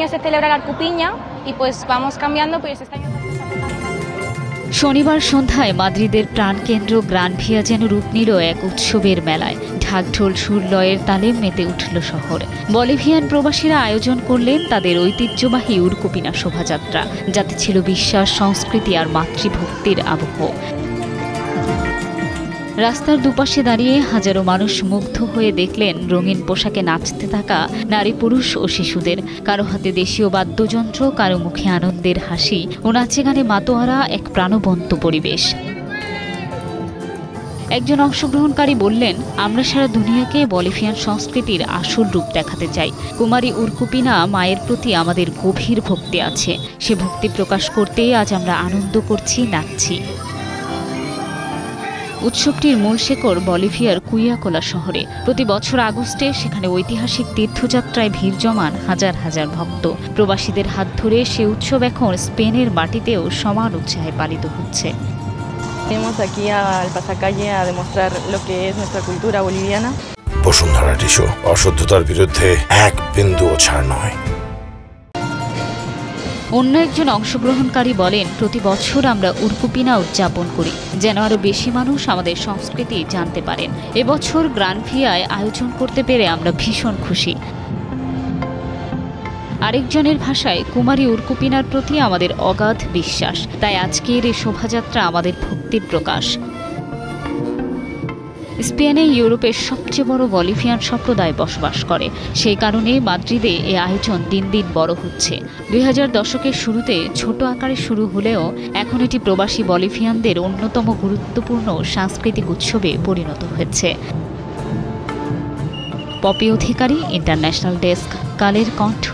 año se celebra la Arcupiña y pues vamos cambiando, pues este año শনিবার সন্ধ্যায় মাদ্রিদের প্রাণকেন্দ্র গ্রান ভিয়া যেন রূপ নিল এক উৎসবের মেলায়। ঢাকঢোল সুরলয়ের তালে মেতে উঠল শহর। বলিভিয়ান প্রবাসীরা আয়োজন করলেন তাদের ঐতিহ্যবাহী উরকুপিনা শোভাযাত্রা, যাতে ছিল বিশ্বাস, সংস্কৃতি আর মাতৃভক্তির আবহ। রাস্তার দুপাশে দাঁড়িয়ে হাজারো মানুষ মুগ্ধ হয়ে দেখলেন রঙিন পোশাকে নাচতে থাকা নারী, পুরুষ ও শিশুদের। কারো হাতে দেশীয় বাদ্যযন্ত্র, কারো মুখে আনন্দের হাসি ও নাচে গানে মাতোয়ারা এক প্রাণবন্ত পরিবেশ। একজন অংশগ্রহণকারী বললেন, আমরা সারা দুনিয়াকে বলিভিয়ান সংস্কৃতির আসল রূপ দেখাতে চাই। কুমারী উরকুপিনা মায়ের প্রতি আমাদের গভীর ভক্তি আছে। সে ভক্তি প্রকাশ করতে আজ আমরা আনন্দ করছি, নাচছি। উৎসবটির মূল শেকড় বলিভিয়ার কুইয়াকোলা শহরে। প্রতি বছর আগস্টে সেখানে ঐতিহাসিক তীর্থযাত্রায় ভিড় জমান হাজার হাজার ভক্ত। প্রবাসীদের হাত ধরে সে উৎসব এখন স্পেনের মাটিতেও সমান উৎসাহে পালিত হচ্ছে। বসুন্ধরা টিস্যু, অশুদ্ধতার বিরুদ্ধে এক বিন্দুও ছাড় নয়। অন্য একজন অংশগ্রহণকারী বলেন, প্রতি বছর আমরা উরকুপিনা উদযাপন করি যেন আরো বেশি মানুষ আমাদের সংস্কৃতি জানতে পারেন। এবছর গ্রান ভিয়ায় আয়োজন করতে পেরে আমরা ভীষণ খুশি। আরেকজনের ভাষায়, কুমারী উরকুপিনার প্রতি আমাদের অগাধ বিশ্বাস, তাই আজকের এই শোভাযাত্রা আমাদের ভক্তির প্রকাশ। স্পেনে ইউরোপের সবচেয়ে বড় বলিভিয়ান সম্প্রদায় বসবাস করে। সেই কারণে মাদ্রিদে এই আয়োজন দিন দিন বড় হচ্ছে। 2000 দশকের শুরুতে ছোট আকারে শুরু হলেও এখন এটি প্রবাসী বলিভিয়ানদের অন্যতম গুরুত্বপূর্ণ সাংস্কৃতিক উৎসবে পরিণত হয়েছে। পপি অধিকারী, ইন্টারন্যাশনাল ডেস্ক, কালের কণ্ঠ।